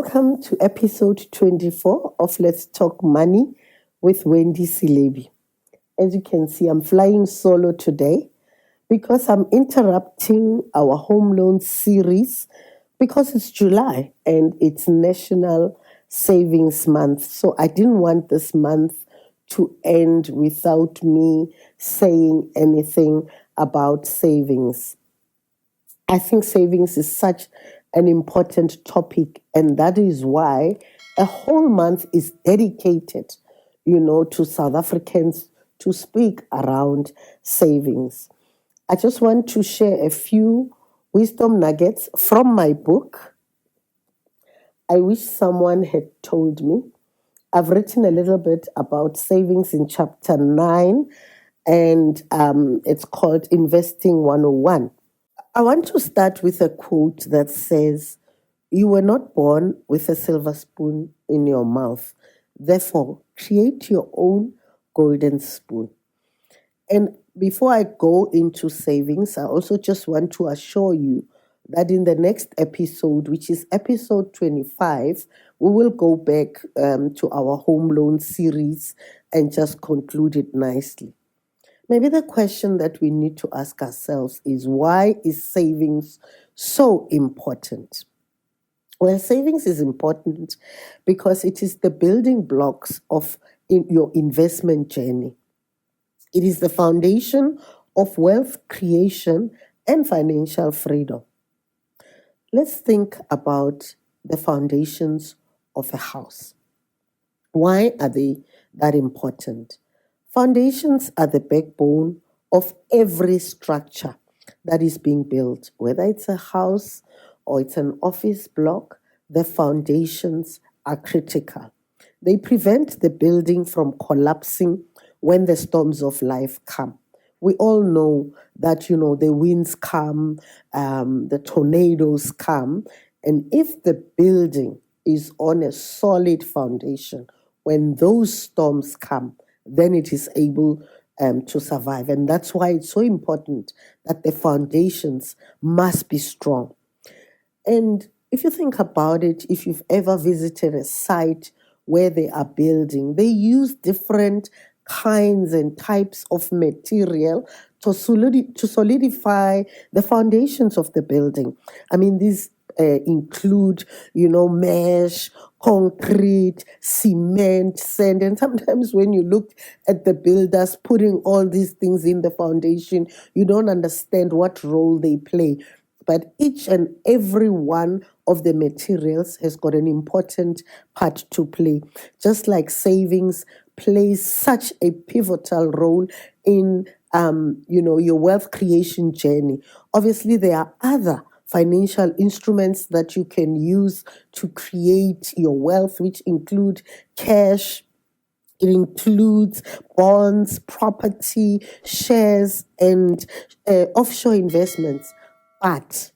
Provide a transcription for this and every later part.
Welcome to episode 24 of Let's Talk Money with Wendy Silebi. As you can see, I'm flying solo today because I'm interrupting our home loan series because it's July and it's National Savings Month. So I didn't want this month to end without me saying anything about savings. I think savings is such an important topic, and that is why a whole month is dedicated, to South Africans to speak around savings. I just want to share a few wisdom nuggets from my book. I wish someone had told me. I've written a little bit about savings in chapter 9, and it's called Investing 101. I want to start with a quote that says, "You were not born with a silver spoon in your mouth. Therefore, create your own golden spoon." And before I go into savings, I also just want to assure you that in the next episode, which is episode 25, we will go back to our home loan series and just conclude it nicely. Maybe the question that we need to ask ourselves is, why is savings so important? Well, savings is important because it is the building blocks of your investment journey. It is the foundation of wealth creation and financial freedom. Let's think about the foundations of a house. Why are they that important? Foundations are the backbone of every structure that is being built, whether it's a house or it's an office block. The foundations are critical. They prevent the building from collapsing when the storms of life come. We all know that, the winds come, the tornadoes come, and if the building is on a solid foundation, when those storms come, then it is able to survive. And that's why it's so important that the foundations must be strong. And if you think about it, if you've ever visited a site where they are building, they use different kinds and types of material to solidify the foundations of the building. I mean, these include, mesh, concrete, cement, sand. And sometimes when you look at the builders putting all these things in the foundation, you don't understand what role they play. But each and every one of the materials has got an important part to play. Just like savings plays such a pivotal role in, your wealth creation journey. Obviously, there are other financial instruments that you can use to create your wealth, which include cash. It includes bonds, property, shares, and offshore investments. But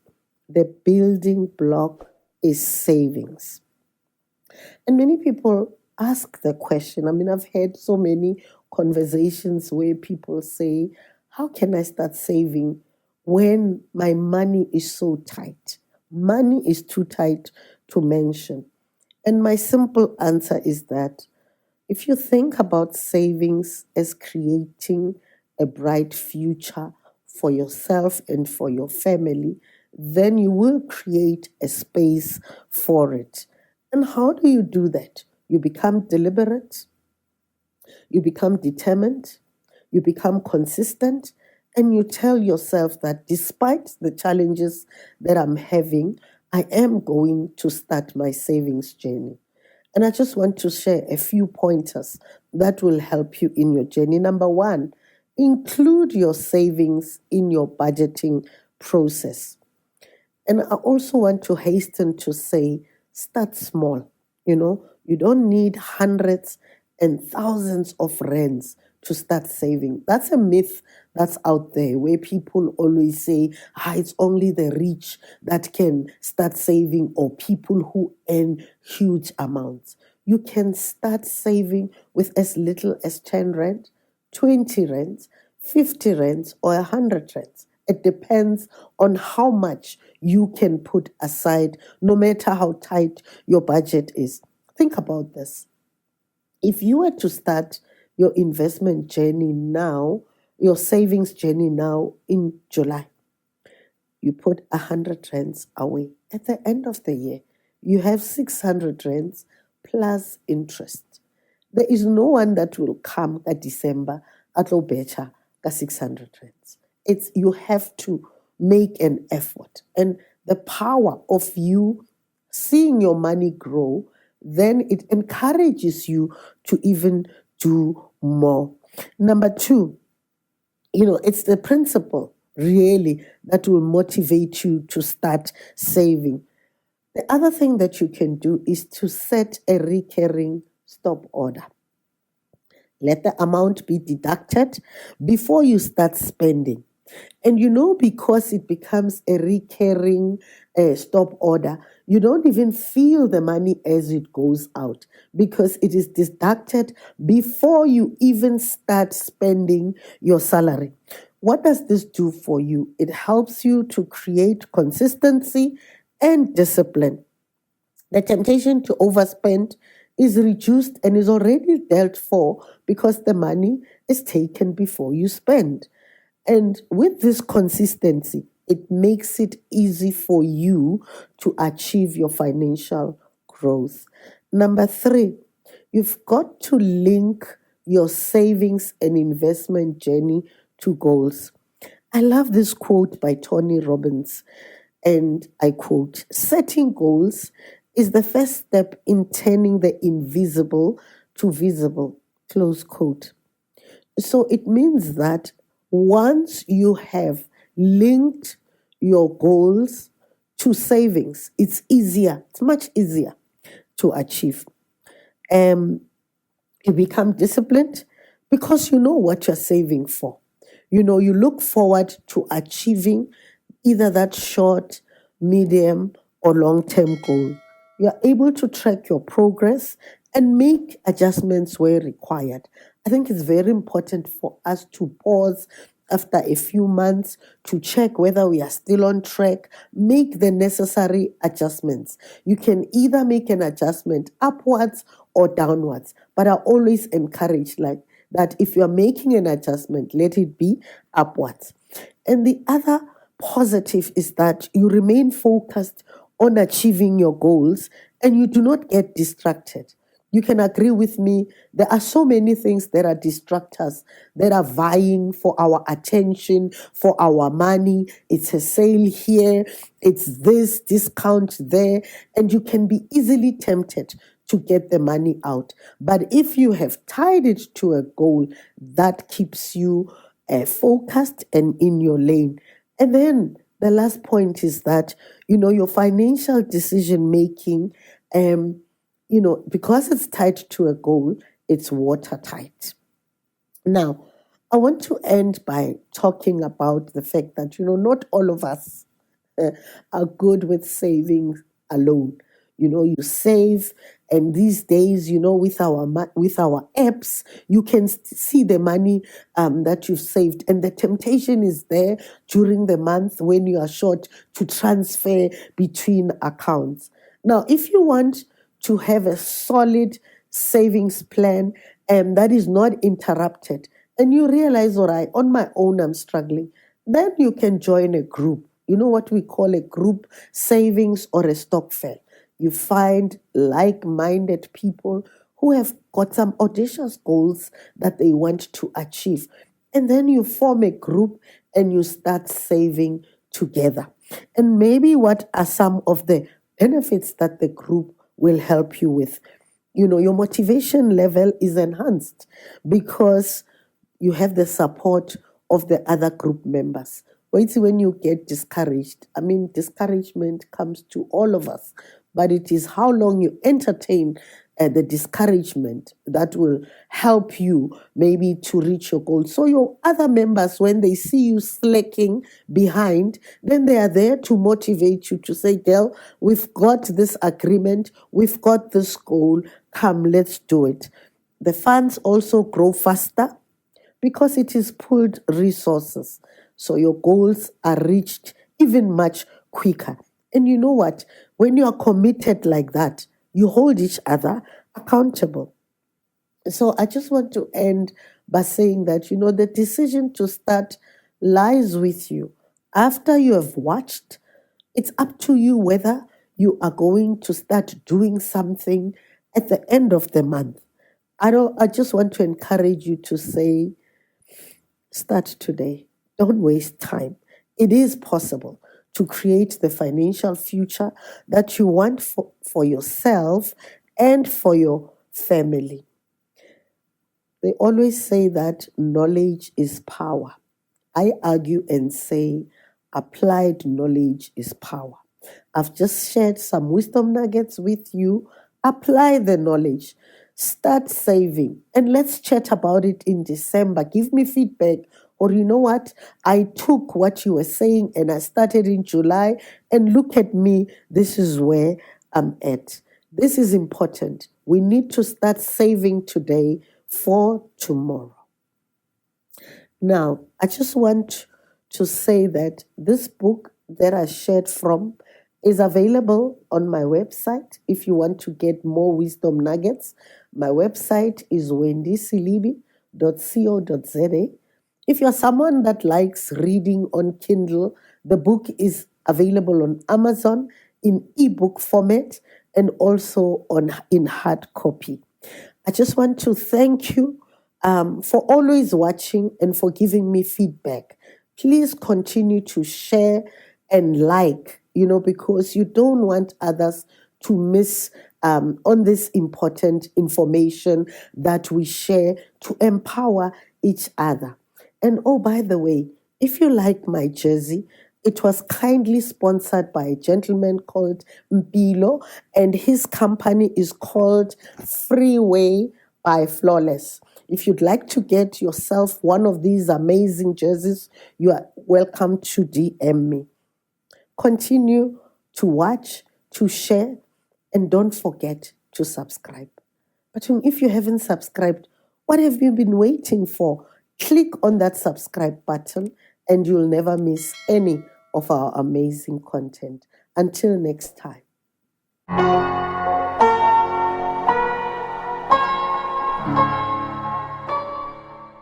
the building block is savings. And many people ask the question. I mean, I've had so many conversations where people say, how can I start saving when my money is so tight? Money is too tight to mention. And my simple answer is that if you think about savings as creating a bright future for yourself and for your family, then you will create a space for it. And how do you do that? You become deliberate, you become determined, you become consistent, and you tell yourself that despite the challenges that I'm having, I am going to start my savings journey. And I just want to share a few pointers that will help you in your journey. Number one, include your savings in your budgeting process. And I also want to hasten to say, start small. You don't need hundreds and thousands of rands to start saving. That's a myth that's out there where people always say, it's only the rich that can start saving or people who earn huge amounts. You can start saving with as little as 10 rand, 20 rands, 50 rands, or 100 rands. It depends on how much you can put aside, no matter how tight your budget is. Think about this. If you were to start your investment journey now, your savings journey now in July, you put 100 rands away. At the end of the year, you have 600 rands plus interest. There is no one that will come at December at low better 600 rands. It's you have to make an effort. And the power of you seeing your money grow, then it encourages you to even do more. Number two, it's the principle really that will motivate you to start saving. The other thing that you can do is to set a recurring stop order. Let the amount be deducted before you start spending. And because it becomes a recurring stop order, you don't even feel the money as it goes out because it is deducted before you even start spending your salary. What does this do for you? It helps you to create consistency and discipline. The temptation to overspend is reduced and is already dealt for because the money is taken before you spend. And with this consistency, it makes it easy for you to achieve your financial growth. Number three, you've got to link your savings and investment journey to goals. I love this quote by Tony Robbins, and I quote, "Setting goals is the first step in turning the invisible to visible," close quote. So it means that once you have linked your goals to savings, it's much easier to achieve. You become disciplined because you know what you're saving for. You look forward to achieving either that short, medium, or long term goal. You are able to track your progress and make adjustments where required. I think it's very important for us to pause after a few months to check whether we are still on track, make the necessary adjustments. You can either make an adjustment upwards or downwards, but I always encourage that if you're making an adjustment, let it be upwards. And the other positive is that you remain focused on achieving your goals and you do not get distracted. You can agree with me. There are so many things that are distractors that are vying for our attention, for our money. It's a sale here, it's this discount there, and you can be easily tempted to get the money out. But if you have tied it to a goal, that keeps you focused and in your lane. And then the last point is that, your financial decision making, because it's tied to a goal, it's watertight. Now, I want to end by talking about the fact that, not all of us are good with saving alone. You save, and these days, with our apps, you can see the money that you've saved, and the temptation is there during the month when you are short to transfer between accounts. Now, if you want to have a solid savings plan that is not interrupted, and you realize, all right, on my own I'm struggling, then you can join a group. You know what we call a group savings or a stokvel. You find like-minded people who have got some audacious goals that they want to achieve. And then you form a group and you start saving together. And maybe what are some of the benefits that the group will help you with? Your motivation level is enhanced because you have the support of the other group members. Wait when you get discouraged. Discouragement comes to all of us, but it is how long you entertain the discouragement that will help you maybe to reach your goal. So your other members, when they see you slacking behind, then they are there to motivate you to say, "Girl, we've got this agreement, we've got this goal, come, let's do it." The funds also grow faster because it is pooled resources. so your goals are reached even much quicker. And you know what? When you are committed like that, you hold each other accountable. So I just want to end by saying that, the decision to start lies with you. After you have watched, it's up to you whether you are going to start doing something at the end of the month. I just want to encourage you to say, start today. Don't waste time. It is possible to create the financial future that you want for yourself and for your family. They always say that knowledge is power. I argue and say applied knowledge is power. I've just shared some wisdom nuggets with you. Apply the knowledge. Start saving. And let's chat about it in December. Give me feedback. Or you know what? I took what you were saying and I started in July. And look at me. This is where I'm at. This is important. We need to start saving today for tomorrow. Now, I just want to say that this book that I shared from is available on my website if you want to get more wisdom nuggets. My website is wendysilibi.co.za. If you're someone that likes reading on Kindle, the book is available on Amazon in ebook format and also in hard copy. I just want to thank you for always watching and for giving me feedback. Please continue to share and like, because you don't want others to miss on this important information that we share to empower each other. And oh, by the way, if you like my jersey, it was kindly sponsored by a gentleman called Mpilo, and his company is called Freeway by Flawless. If you'd like to get yourself one of these amazing jerseys, you are welcome to DM me. Continue to watch, to share, and don't forget to subscribe. But if you haven't subscribed, what have you been waiting for? Click on that subscribe button and you'll never miss any of our amazing content. Until next time.